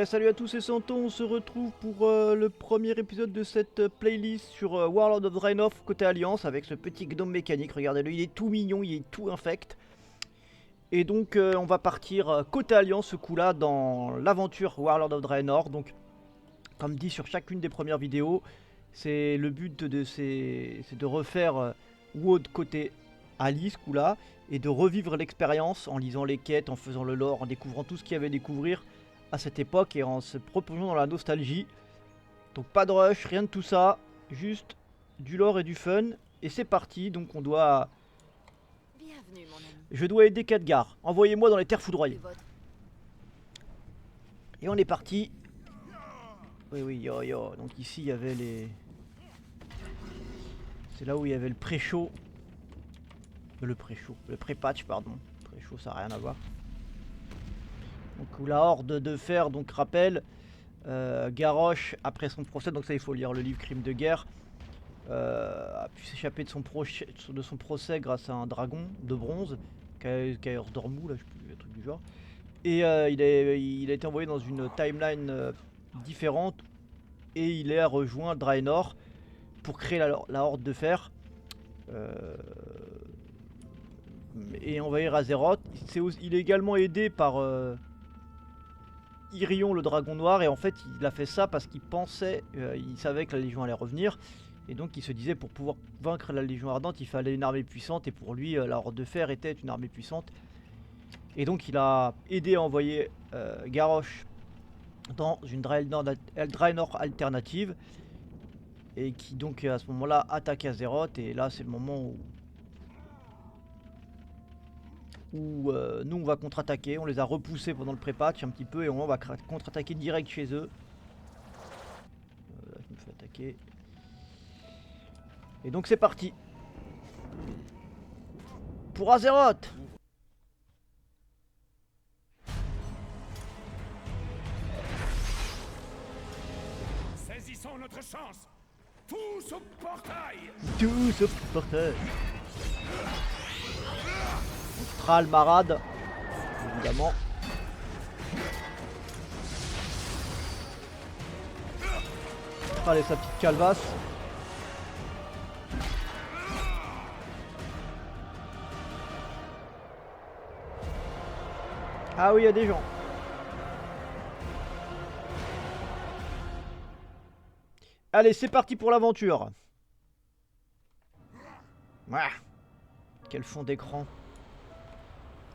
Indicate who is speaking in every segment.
Speaker 1: Salut à tous, c'est Santon, on se retrouve pour le premier épisode de cette playlist sur Warlord of Draenor côté Alliance avec ce petit gnome mécanique, regardez-le, il est tout mignon, il est tout infect. Et donc on va partir côté Alliance ce coup-là dans l'aventure Warlord of Draenor. Donc comme dit sur chacune des premières vidéos, c'est le but c'est de refaire WoD côté Ali ce coup-là et de revivre l'expérience en lisant les quêtes, en faisant le lore, en découvrant tout ce qu'il y avait à découvrir à cette époque et en se proposant dans la nostalgie. Donc pas de rush, rien de tout ça, juste du lore et du fun. Et c'est parti, donc on doit...
Speaker 2: Bienvenue, mon ami.
Speaker 1: Je dois aider Khadgar, envoyez-moi dans les terres foudroyées.
Speaker 2: Le vôtre.
Speaker 1: Et on est parti. Oui, oui, yo, yo. Donc ici, il y avait les... C'est là où il y avait le pré-show. Le pré-show, le pré-patch, pardon. Pré-show, ça n'a rien à voir. Donc où la horde de fer, donc rappelle... Garrosh, après son procès, donc ça il faut lire le livre Crime de guerre, a pu s'échapper de son procès grâce à un dragon de bronze, Kaer Dormou, là je sais plus, un truc du genre. Et il a été envoyé dans une timeline différente et il a rejoint Draenor pour créer la Horde de Fer et envahir Azeroth. Il est également aidé par Irion le dragon noir, et en fait il a fait ça parce qu'il pensait, il savait que la Légion allait revenir, et donc il se disait pour pouvoir vaincre la Légion ardente il fallait une armée puissante, et pour lui la Horde de Fer était une armée puissante, et donc il a aidé à envoyer Garrosh dans une Draenor alternative, et qui donc à ce moment là attaque Azeroth, et là c'est le moment où nous on va contre-attaquer. On les a repoussés pendant le pré-patch un petit peu et on va contre-attaquer direct chez eux. Là je me fais attaquer. Et donc c'est parti pour Azeroth.
Speaker 3: Saisissons notre chance. Tous au portail.
Speaker 1: Tous au portail. Thrall Marad, évidemment. Thrall et sa petite calvasse. Ah oui, il y a des gens. Allez, c'est parti pour l'aventure. Ah, quel fond d'écran.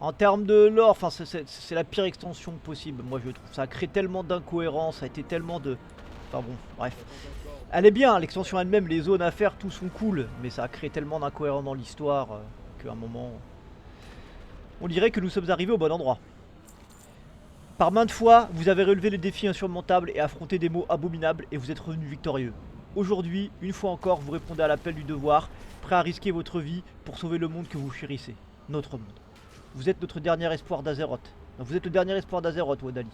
Speaker 1: En termes de lore, enfin c'est la pire extension possible, moi je trouve. Ça a créé tellement d'incohérences, ça a été tellement de... Enfin bon, bref. Elle est bien, l'extension elle-même, les zones à faire, tout sont cool. Mais ça a créé tellement d'incohérences dans l'histoire qu'à un moment... On dirait que nous sommes arrivés au bon endroit. Par maintes fois, vous avez relevé les défis insurmontables et affronté des maux abominables et vous êtes revenu victorieux. Aujourd'hui, une fois encore, vous répondez à l'appel du devoir, prêt à risquer votre vie pour sauver le monde que vous chérissez. Notre monde. Vous êtes notre dernier espoir d'Azeroth. Vous êtes le dernier espoir d'Azeroth, Wadali.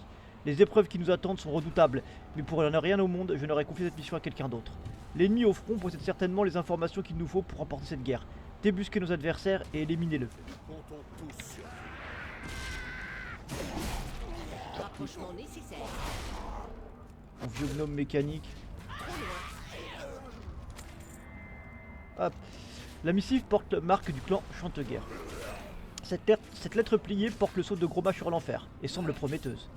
Speaker 1: Les épreuves qui nous attendent sont redoutables, mais pour ne rien au monde, je n'aurais confié cette mission à quelqu'un d'autre. L'ennemi au front possède certainement les informations qu'il nous faut pour remporter cette guerre. Débusquez nos adversaires et éliminez-le.
Speaker 3: Comptons tous sur
Speaker 2: Rapprochement nécessaire.
Speaker 1: Un vieux gnome mécanique.
Speaker 2: Trop loin.
Speaker 1: Hop. La missive porte la marque du clan Chanteguerre. Cette lettre pliée porte le sceau de Grommash sur l'enfer et semble prometteuse.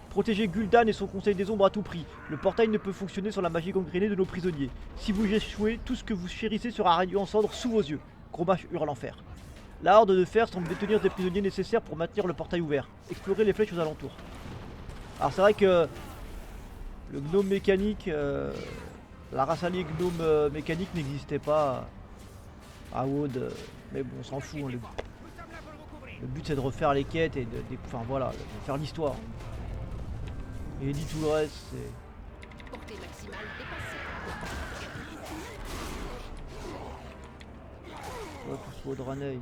Speaker 1: Protégez Gul'dan et son conseil des ombres à tout prix. Le portail ne peut fonctionner sans la magie gangrénée de nos prisonniers. Si vous échouez, tout ce que vous chérissez sera réduit en cendres sous vos yeux. Grommash hurle l'enfer. La horde de fer semble détenir des prisonniers nécessaires pour maintenir le portail ouvert. Explorez les flèches aux alentours. Alors c'est vrai que le gnome mécanique, la race alliée gnome mécanique n'existait pas à WoD, mais bon on s'en fout. Hein, le but c'est de refaire les quêtes et enfin voilà, de faire l'histoire. Et dit tout le reste, c'est...
Speaker 2: Portée maximale dépassée.
Speaker 1: Ouais, tout ce Wadraneil.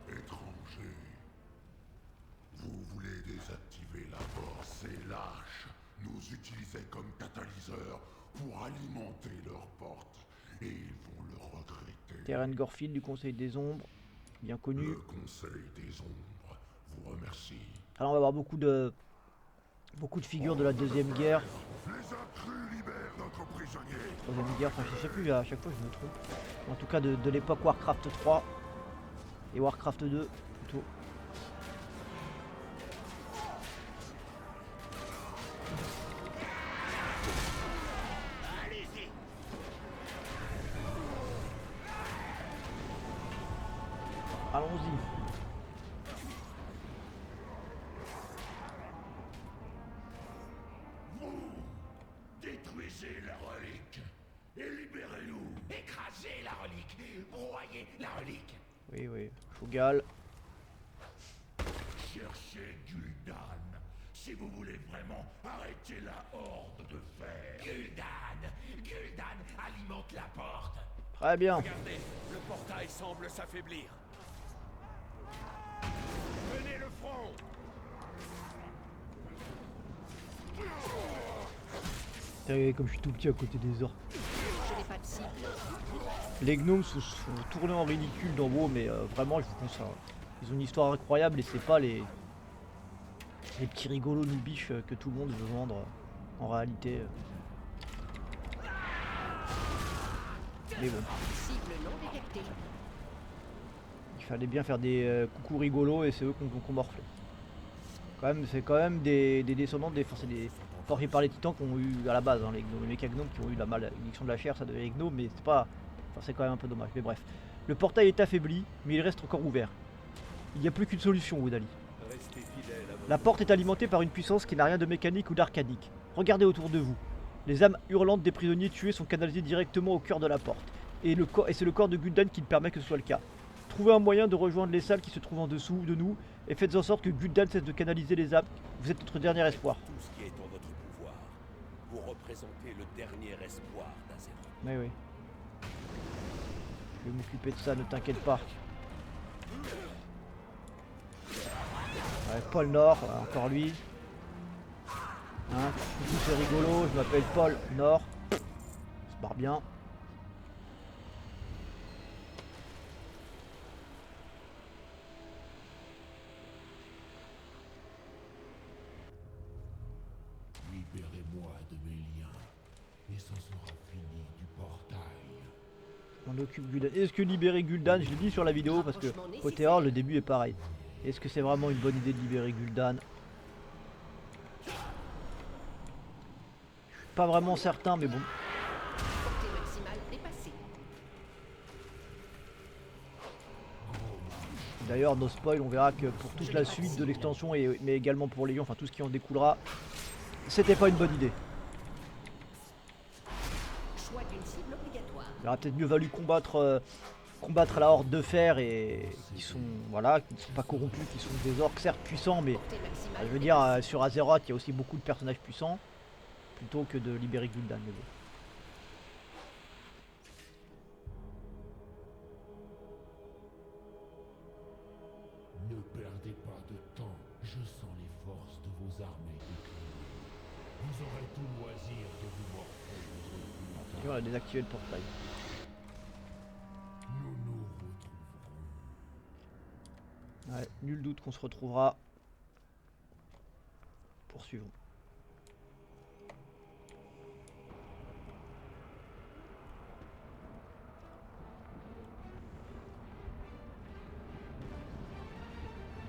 Speaker 4: Étranger, vous voulez désactiver la force et lâches nous utiliser comme catalyseur pour alimenter leurs portes et ils vont le regretter.
Speaker 1: Terren Gorfield du Conseil des Ombres. bien connu.
Speaker 4: Le Conseil des Ombres vous remercie.
Speaker 1: Alors on va avoir beaucoup de figures de la Deuxième Guerre,
Speaker 4: Les intrus libèrent notre prisonnier.
Speaker 1: Troisième Guerre, enfin je sais plus, à chaque fois je me trompe. En tout cas de l'époque Warcraft 3 et Warcraft 2 plutôt. Allons-y.
Speaker 4: Détruisez la relique et libérez-nous.
Speaker 3: Écrasez la relique. Broyez la relique.
Speaker 1: Oui, oui, Fougal.
Speaker 4: Cherchez Gul'dan si vous voulez vraiment arrêter la horde de fer.
Speaker 3: Gul'dan alimente la porte.
Speaker 1: Très bien.
Speaker 3: Regardez, le portail semble s'affaiblir. Menez le front.
Speaker 1: Et comme je suis tout petit à côté des orques.
Speaker 2: Je n'ai pas de cible.
Speaker 1: Les gnomes se sont tournés en ridicule dans WoW, mais vraiment, je vous pense, ils ont une histoire incroyable et c'est pas les petits rigolos noubiches que tout le monde veut vendre en réalité. Mais bon,
Speaker 2: Cible non détectée.
Speaker 1: il fallait bien faire des coucous rigolos et c'est eux qu'on morflé. C'est quand même des descendants des. Enfin, c'est des forgés par les titans qui ont eu à la base, hein, les gnomes, les mécagnomes qui ont eu la malédiction de la chair, ça devait les gnomes, mais c'est pas. Enfin, c'est quand même un peu dommage. Mais bref. Le portail est affaibli, mais il reste encore ouvert. Il n'y a plus qu'une solution, Woodali.
Speaker 3: Restez fidèles à votre...
Speaker 1: La porte est alimentée par une puissance qui n'a rien de mécanique ou d'arcanique. Regardez autour de vous. Les âmes hurlantes des prisonniers tués sont canalisées directement au cœur de la porte. Et c'est le corps de Gul'dan qui permet que ce soit le cas. Trouvez un moyen de rejoindre les salles qui se trouvent en dessous de nous et faites en sorte que Gul'dan cesse de canaliser les âmes. Vous êtes notre dernier espoir.
Speaker 3: Tout ce qui est en votre pouvoir. Vous représentez le dernier espoir d'Azeroth.
Speaker 1: Oui, oui. Je vais m'occuper de ça, ne t'inquiète pas. Ouais, Paul Nord, encore lui. Hein, coucou, c'est rigolo, je m'appelle Paul Nord. Ça se barre bien.
Speaker 4: Libérez-moi de mes liens et ça sera fini du portail.
Speaker 1: On occupe Gul'dan. Est-ce que libérer Gul'dan, je l'ai dit sur la vidéo parce que côté or le début est pareil. Est-ce que c'est vraiment une bonne idée de libérer Gul'dan? Je suis pas vraiment certain mais bon.
Speaker 2: Portée maximale dépassée.
Speaker 1: D'ailleurs no spoil, on verra que pour toute la suite de l'extension mais également pour Légion, enfin tout ce qui en découlera, c'était pas une bonne idée.
Speaker 2: Choix d'une cible obligatoire.
Speaker 1: Il aurait peut-être mieux valu combattre la horde de fer et qui sont voilà, qui ne sont pas corrompus, qui sont des orques certes puissants, mais
Speaker 2: Portée maximale
Speaker 1: je veux dire sur Azeroth il y a aussi beaucoup de personnages puissants, plutôt que de libérer Gul'dan. Mais bon.
Speaker 4: Ne perdez pas de temps. Je sens les forces de vos armées décliner. Vous aurez tout loisir de vous morfondre.
Speaker 1: Et on a désactivé le portail.
Speaker 4: Nous nous retrouverons.
Speaker 1: Ouais, nul doute qu'on se retrouvera. Poursuivons.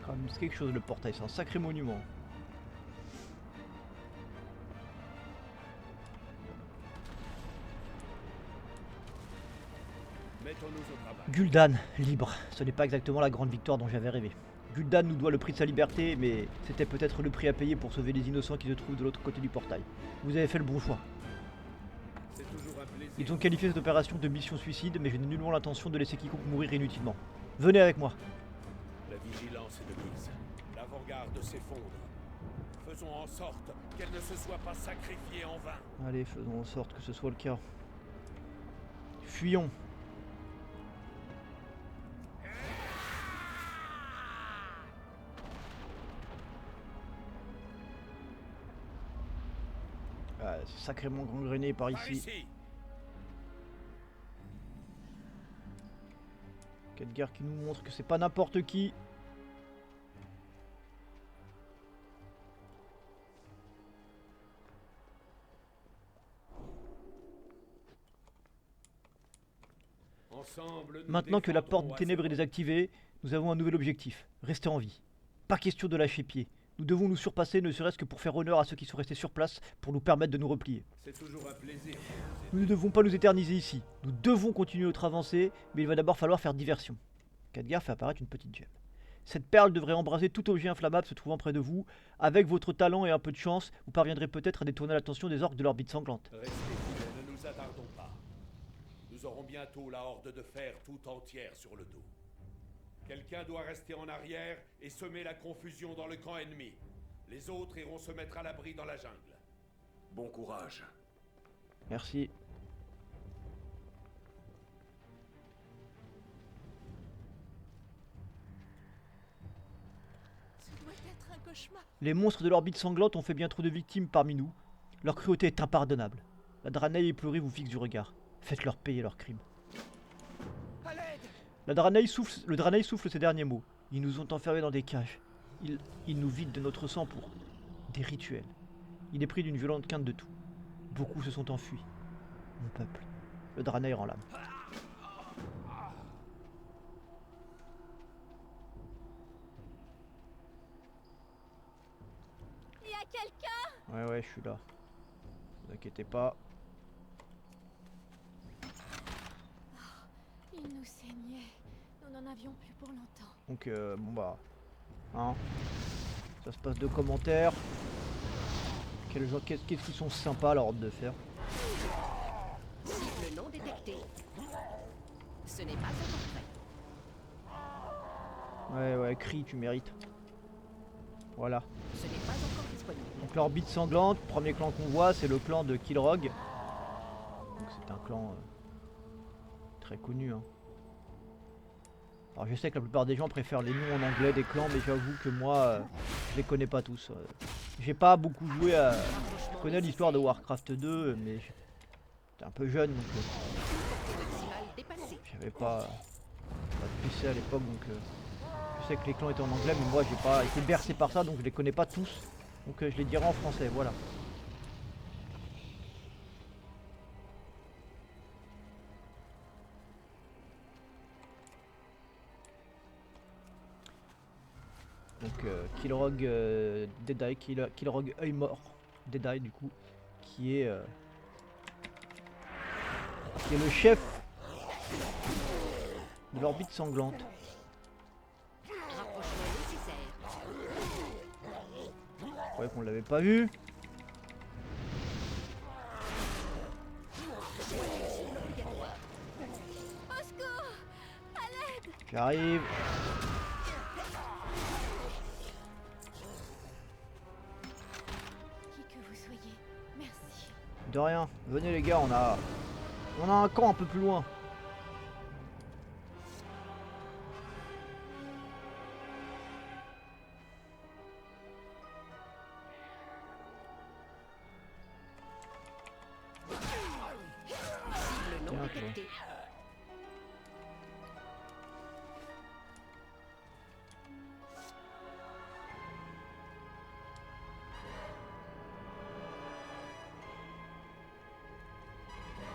Speaker 1: Quand même, c'est quelque chose le portail, c'est un sacré monument.
Speaker 3: Mettons-nous au travail.
Speaker 1: Gul'dan, libre. Ce n'est pas exactement la grande victoire dont j'avais rêvé. Gul'dan nous doit le prix de sa liberté, mais c'était peut-être le prix à payer pour sauver les innocents qui se trouvent de l'autre côté du portail. Vous avez fait le bon choix.
Speaker 3: C'est toujours un plaisir.
Speaker 1: Ils ont qualifié cette opération de mission suicide, mais je n'ai nullement l'intention de laisser quiconque mourir inutilement. Venez avec moi.
Speaker 3: La vigilance est de mise. L'avant-garde s'effondre. Faisons en sorte qu'elle ne se soit pas sacrifiée en vain.
Speaker 1: Allez, faisons en sorte que ce soit le cas. Fuyons. Ah, c'est sacrément gangréné par
Speaker 3: Par
Speaker 1: ici.
Speaker 3: ici.
Speaker 1: Ok, Khadgar qui nous montre que c'est pas n'importe qui.
Speaker 3: Ensemble, nous
Speaker 1: Maintenant que la porte
Speaker 3: défendrons
Speaker 1: des ténèbres est
Speaker 3: Azeroth.
Speaker 1: désactivée, nous avons un nouvel objectif. Rester en vie. Pas question de lâcher pied. Nous devons nous surpasser, ne serait-ce que pour faire honneur à ceux qui sont restés sur place, pour nous permettre de nous replier.
Speaker 3: C'est toujours un plaisir.
Speaker 1: Nous ne devons pas nous éterniser ici. Nous devons continuer notre avancée, mais il va d'abord falloir faire diversion. Khadgar fait apparaître une petite gemme. Cette perle devrait embraser tout objet inflammable se trouvant près de vous. Avec votre talent et un peu de chance, vous parviendrez peut-être à détourner l'attention des orques de l'orbite sanglante.
Speaker 3: Restez fidèles, ne nous attardons pas. Nous aurons bientôt la horde de fer tout entière sur le dos. Quelqu'un doit rester en arrière et semer la confusion dans le camp ennemi. Les autres iront se mettre à l'abri dans la jungle.
Speaker 5: Bon courage.
Speaker 1: Merci.
Speaker 6: Ce doit être un cauchemar.
Speaker 1: Les monstres de l'orbite sanglante ont fait bien trop de victimes parmi nous. Leur cruauté est impardonnable. La Draenei éplorée vous fixe du regard. Faites-leur payer leurs crimes.
Speaker 6: À l'aide!
Speaker 1: Le Draenei souffle ses derniers mots. Ils nous ont enfermés dans des cages. Ils nous vident de notre sang pour des rituels. Il est pris d'une violente quinte de tout. Beaucoup se sont enfuis. Mon peuple. Le Draenei rend l'âme.
Speaker 6: Il y a quelqu'un!
Speaker 1: Ouais, je suis là. Ne vous inquiétez pas.
Speaker 6: Il nous saignait. Nous n'en avions plus pour longtemps.
Speaker 1: Donc, bon bah. Hein. Ça se passe de commentaires. Qu'est-ce qu'ils sont sympas, la horde de fer.
Speaker 2: Cible non détectée. Ce n'est pas encore prêt.
Speaker 1: Ouais, crie, tu mérites. Voilà.
Speaker 2: Ce n'est pas encore disponible.
Speaker 1: Donc l'orbite sanglante, premier clan qu'on voit, c'est le clan de Kilrog. Donc c'est un clan très connu. Hein. Alors je sais que la plupart des gens préfèrent les noms en anglais des clans, mais j'avoue que moi, je les connais pas tous. J'ai pas beaucoup joué à... Je connais l'histoire de Warcraft 2, mais j'étais un peu jeune, donc
Speaker 2: Maximale dépassée.
Speaker 1: j'avais pas de PC à l'époque, donc je sais que les clans étaient en anglais, mais moi j'ai pas été bercé par ça, donc je les connais pas tous. Donc je les dirai en français, voilà. Donc Kilrog Deadeye, Kilrog œil mort Deadeye du coup, qui est le chef de l'orbite sanglante.
Speaker 2: Rapprochement nécessaire.
Speaker 1: Je croyais qu'on l'avait pas vu.
Speaker 6: Au secours! À l'aide!
Speaker 1: J'arrive.
Speaker 6: Qui que vous soyez, merci.
Speaker 1: De rien. Venez les gars, on a un camp un peu plus loin.
Speaker 2: Cible non
Speaker 1: Tiens, toi.
Speaker 2: détectée.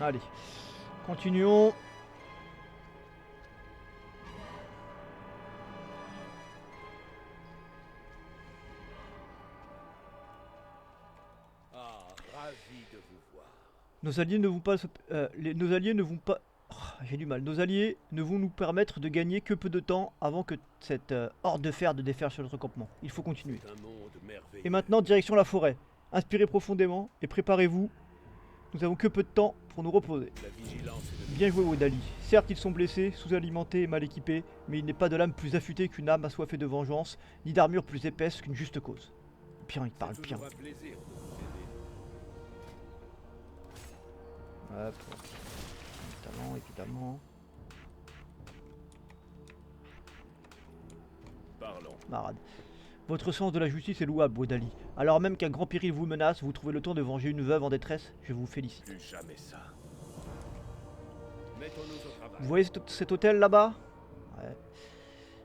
Speaker 1: Allez, continuons.
Speaker 3: Ah, ravi de vous voir.
Speaker 1: Nos alliés ne vont pas nos alliés ne vont pas j'ai du mal. Nos alliés ne vont nous permettre de gagner que peu de temps avant que cette horde de fer de déferle sur notre campement. Il faut continuer.
Speaker 3: C'est un monde merveilleux.
Speaker 1: Et maintenant, direction la forêt. Inspirez profondément et préparez-vous. Nous avons que peu de temps pour nous reposer.
Speaker 3: La vigilance est de
Speaker 1: Bien joué Wodali. Certes, ils sont blessés, sous-alimentés et mal équipés, mais il n'est pas de l'âme plus affûtée qu'une âme assoiffée de vengeance, ni d'armure plus épaisse qu'une juste cause. Bien, il parle
Speaker 3: C'est
Speaker 1: bien.
Speaker 3: toujours un plaisir de vous aider.
Speaker 1: Hop. Talent, évidemment.
Speaker 3: Parlons.
Speaker 1: Marade. Votre sens de la justice est louable, Wodali. Alors même qu'un grand péril vous menace, vous trouvez le temps de venger une veuve en détresse, je vous félicite.
Speaker 3: Plus jamais ça. Mettons-nous au travail.
Speaker 1: Vous voyez cet hôtel là-bas? Ouais.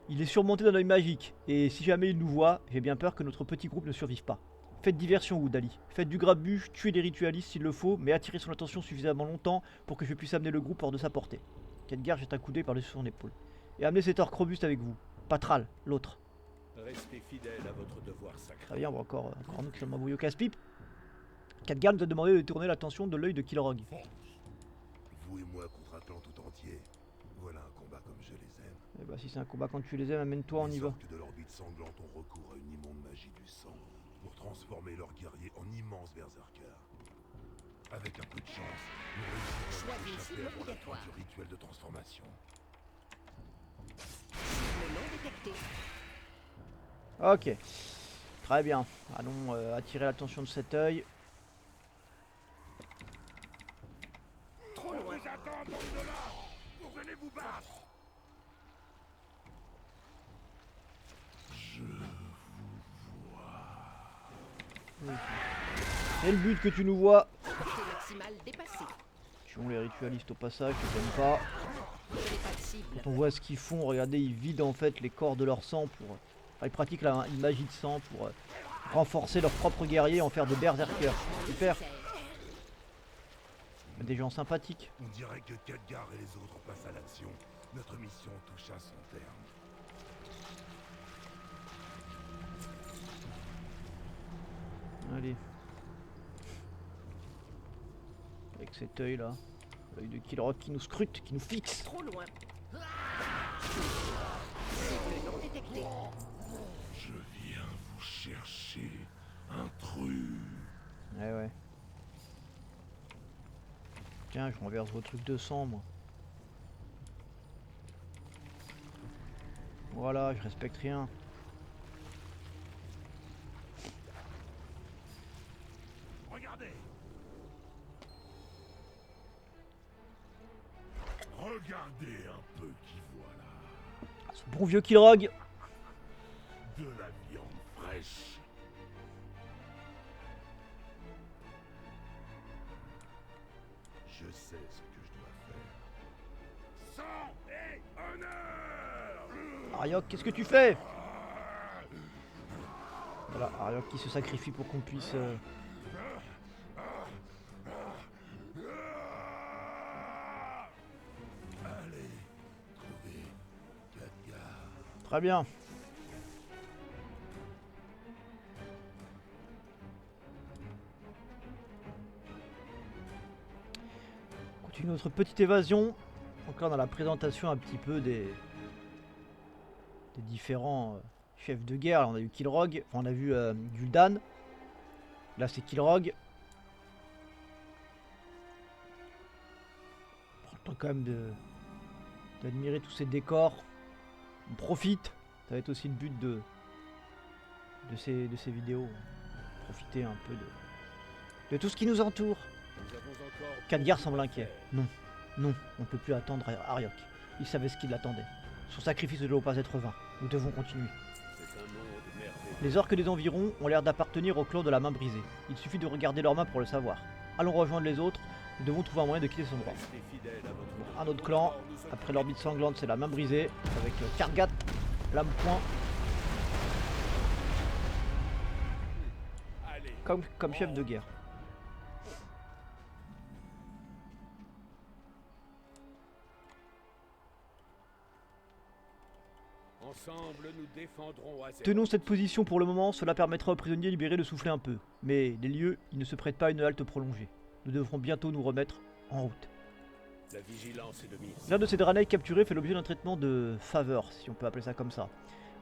Speaker 1: Il est surmonté d'un œil magique, et si jamais il nous voit, j'ai bien peur que notre petit groupe ne survive pas. Faites diversion, Woodali. Faites du grabuge, tuez des ritualistes s'il le faut, mais attirez son attention suffisamment longtemps pour que je puisse amener le groupe hors de sa portée. Khadgar jette un coup d'œil par-dessus son épaule. Et amenez cet orc robuste avec vous. Patral, l'autre.
Speaker 3: Restez fidèle à votre devoir sacré.
Speaker 1: Très bien, on va encore nous qui sommes embrouillés au casse-pipe. Khadgar nous a demandé de tourner l'attention de l'œil de Kilrog.
Speaker 7: Vous et moi contre un clan tout entier. Voilà un combat comme je les aime.
Speaker 1: Et bah si c'est un combat quand tu les aimes, amène-toi, on y
Speaker 7: Les
Speaker 1: va.
Speaker 7: orques de l'orbite sanglante ont recours à une immonde magie du sang pour transformer leurs guerriers en immenses berserkers. Avec un peu de chance, nous réussirons à
Speaker 2: Choisis une
Speaker 7: échapper
Speaker 2: cible
Speaker 7: avant la fin
Speaker 2: obligatoire.
Speaker 7: du rituel de transformation.
Speaker 2: Cible non détectée.
Speaker 1: Ok. Très bien. Allons attirer l'attention de cet œil.
Speaker 2: Trop loin.
Speaker 7: Vous venez vous battre.
Speaker 1: C'est le but que tu nous vois.
Speaker 2: Portée maximale dépassée.
Speaker 1: Tuons les ritualistes au passage, je t'aime pas.
Speaker 2: Je n'ai pas de cible.
Speaker 1: Quand on voit ce qu'ils font, regardez, ils vident en fait les corps de leur sang pour... Enfin, ils pratiquent une magie de sang pour renforcer leurs propres guerriers et en faire des berserkers. Super. Des gens sympathiques.
Speaker 7: On dirait que Khadgar et les autres passent à l'action. Notre mission touche à son terme.
Speaker 1: Allez. Avec cet œil là. L'œil de Kilrog qui nous scrute, qui nous fixe.
Speaker 2: Trop loin. Cible non détectée.
Speaker 7: Je viens vous chercher, intrus.
Speaker 1: Ouais ouais. Tiens, je renverse vos trucs de sang moi. Voilà, je respecte rien.
Speaker 7: Regardez. Regardez un peu qui voilà.
Speaker 1: Ce bon vieux Kilrog.
Speaker 7: De la viande fraîche. Je sais ce que je dois faire. Sang et honneur.
Speaker 1: Ariok, qu'est-ce que tu fais? Voilà, Ariok qui se sacrifie pour qu'on puisse...
Speaker 7: Allez, trouvez Khadgar.
Speaker 1: Très bien. Continue notre petite évasion. Donc là on a la présentation un petit peu des différents chefs de guerre. Là, on a eu Kilrog, enfin, on a vu Gul'dan. Là c'est Kilrog. Prends le temps quand même d'admirer tous ces décors. On profite. Ça va être aussi le but de ces vidéos. Profiter un peu de tout ce qui nous entoure.
Speaker 3: Nous avons encore
Speaker 1: Khadgar semble inquiet. Non, non, on ne peut plus attendre Ariok. Il savait ce qui l'attendait. Son sacrifice ne doit pas être vain. Nous devons continuer.
Speaker 3: C'est un monde merveilleux.
Speaker 1: Les orques des environs ont l'air d'appartenir au clan de la main brisée. Il suffit de regarder leurs mains pour le savoir. Allons rejoindre les autres. Nous devons trouver un moyen de quitter cet endroit.
Speaker 3: Restez fidèle à votre
Speaker 1: Un autre clan.
Speaker 3: Nous sommes
Speaker 1: Après l'orbite sanglante, c'est la main brisée. Avec Kargat, lame point,
Speaker 3: Allez,
Speaker 1: comme chef de guerre.
Speaker 3: ensemble, nous défendrons Azeroth.
Speaker 1: Tenons cette position pour le moment, cela permettra aux prisonniers libérés de souffler un peu. Mais les lieux, ils ne se prêtent pas à une halte prolongée. Nous devrons bientôt nous remettre en route.
Speaker 3: La vigilance est de mise.
Speaker 1: L'un de ces Draenei capturés fait l'objet d'un traitement de faveur, si on peut appeler ça comme ça.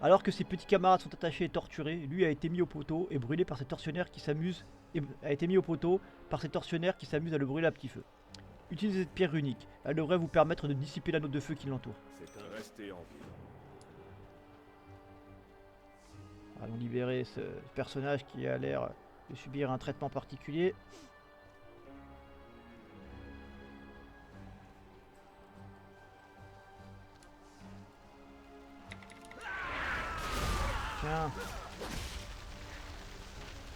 Speaker 1: Alors que ses petits camarades sont attachés et torturés, lui a été mis au poteau et brûlé par ces tortionnaires qui s'amusent à le brûler à petit feu. Utilisez cette pierre unique, elle devrait vous permettre de dissiper l'anneau de feu qui l'entoure.
Speaker 3: C'est un rester en vie.
Speaker 1: Allons libérer ce personnage qui a l'air de subir un traitement particulier. Tiens,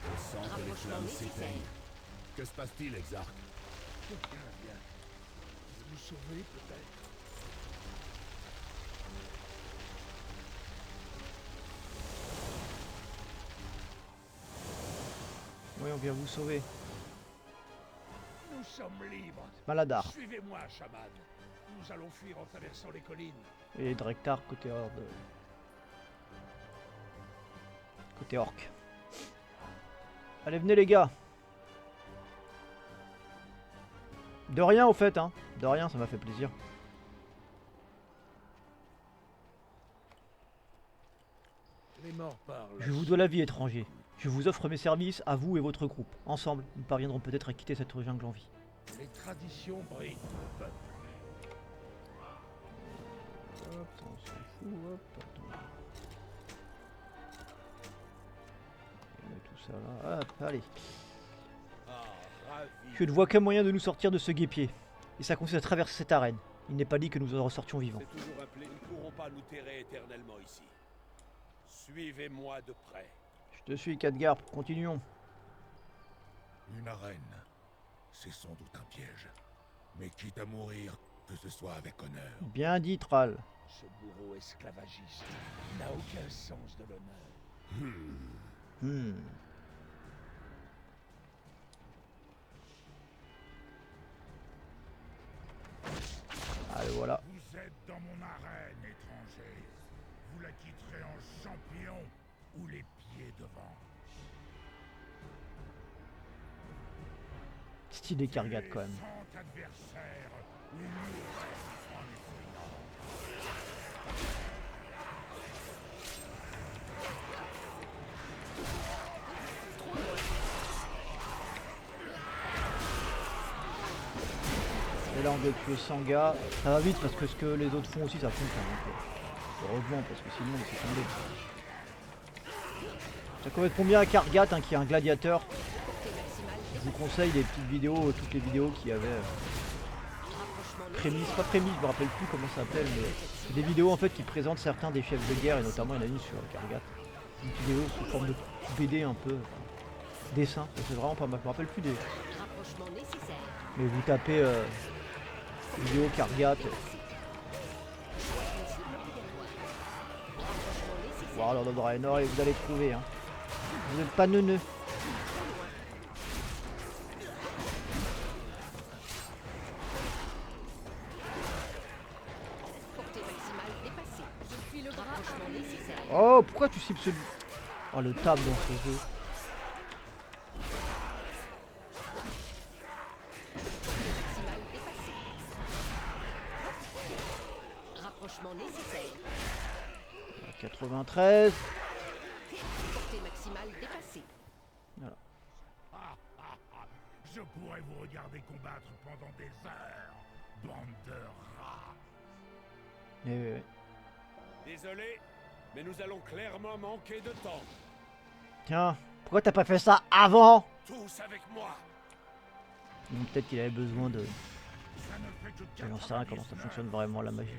Speaker 7: Je sens que les flammes s'éteignent. Que se passe-t-il, Exarch?
Speaker 4: Quelqu'un vient de nous sauver, peut-être.
Speaker 1: Oui, on vient vous sauver.
Speaker 4: Nous sommes libres.
Speaker 1: Maladar.
Speaker 4: Suivez-moi, chaman. Nous allons fuir en traversant les collines.
Speaker 1: Et Drektar côté horde. Côté orc. Allez, venez les gars. De rien au fait, hein. De rien, ça m'a fait plaisir.
Speaker 4: Les morts parlent.
Speaker 1: Je vous dois la vie, étranger. Je vous offre mes services à vous et votre groupe. Ensemble, nous parviendrons peut-être à quitter cette jungle en vie.
Speaker 4: Les traditions brillent le peuple.
Speaker 1: Hop, ça, on s'en fout, hop, attends. On met tout ça là, hop, allez.
Speaker 3: Ah, ravi.
Speaker 1: Je ne vois qu'un moyen de nous sortir de ce guêpier. Et ça consiste à traverser cette arène. Il n'est pas dit que nous en ressortions vivants.
Speaker 3: C'est toujours appelé. Ils ne pourront pas nous terrer éternellement ici. Suivez-moi de près.
Speaker 1: Je te suis, Khadgar, continuons.
Speaker 7: Une arène. C'est sans doute un piège. Mais quitte à mourir, que ce soit avec honneur.
Speaker 1: Bien dit, Thrall.
Speaker 4: Ce bourreau esclavagiste n'a aucun sens de l'honneur.
Speaker 1: Allez, voilà.
Speaker 4: Vous êtes dans mon arène, étranger. Vous la quitterez en champion ou les pieds devant.
Speaker 1: Stylé Kargat quand même.
Speaker 4: 100 adversaires ou mourir en essayant.
Speaker 1: Et là on doit tuer Sangha. Ça va vite parce que ce que les autres font aussi ça fonctionne. Heureusement parce que sinon c'est tombé. Ça correspond bien à Kargat hein, qui est un gladiateur. Je vous conseille les petites vidéos, toutes les vidéos qui avaient prémices, pas prémices, je me rappelle plus comment ça s'appelle, mais c'est des vidéos en fait qui présentent certains des chefs de guerre et notamment il y en a une sur Kargat. Une vidéo sous forme de BD un peu, dessin, c'est vraiment pas mal, je me rappelle plus des. Mais vous tapez vidéo Kargat. Voilà, dans Draenor et vous allez trouver. Hein. Vous n'êtes pas neuneux. Oh, pourquoi tu cibles celui... Oh, le tab dans ce jeu.
Speaker 2: Rapprochement nécessaire.
Speaker 1: 93.
Speaker 2: Portée maximale dépassée.
Speaker 1: Voilà.
Speaker 4: Je pourrais vous regarder combattre pendant des heures, bande de rats.
Speaker 1: Et...
Speaker 3: Désolé, mais nous allons clairement manquer de temps.
Speaker 1: Tiens, pourquoi t'as pas fait ça avant?
Speaker 3: Tous avec moi.
Speaker 1: Peut-être qu'il avait besoin de...
Speaker 4: Ça ne fait que
Speaker 1: J'en sais rien comment ça fonctionne vraiment la magie.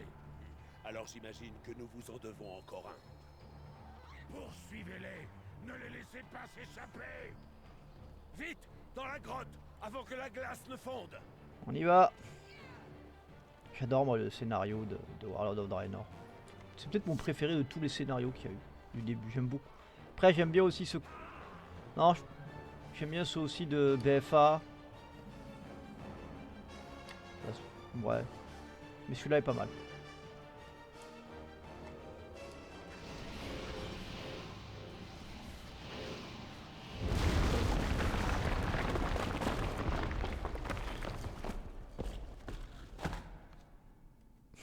Speaker 3: Alors j'imagine que nous vous en devons encore un.
Speaker 4: Poursuivez-les, ne les laissez pas s'échapper.
Speaker 3: Vite, dans la grotte, avant que la glace ne fonde.
Speaker 1: On y va. J'adore moi le scénario de Warlord of Draenor. C'est peut-être mon préféré de tous les scénarios qu'il y a eu du début, j'aime beaucoup. Après j'aime bien aussi ce... Non, j'aime bien ceux aussi de BFA. Ouais. Mais celui-là est pas mal.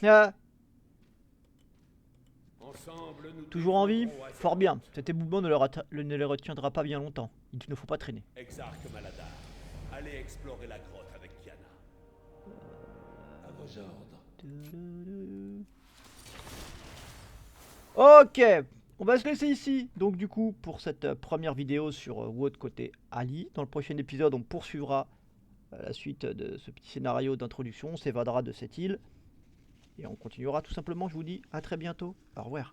Speaker 1: Ah.
Speaker 3: Ensemble, nous
Speaker 1: Toujours en vie?
Speaker 3: défendrons à
Speaker 1: Fort
Speaker 3: cette
Speaker 1: bien.
Speaker 3: grotte.
Speaker 1: Cet éboulement ne les retiendra pas bien longtemps. Il ne faut pas traîner.
Speaker 3: Exarque Maladar, allez explorer la grotte avec Kiana.
Speaker 5: À vos ordres.
Speaker 1: Ok, on va se laisser ici. Donc du coup, pour cette première vidéo sur Wood côté Ali. Dans le prochain épisode, on poursuivra la suite de ce petit scénario d'introduction. On s'évadera de cette île. Et on continuera tout simplement, je vous dis à très bientôt. Au revoir.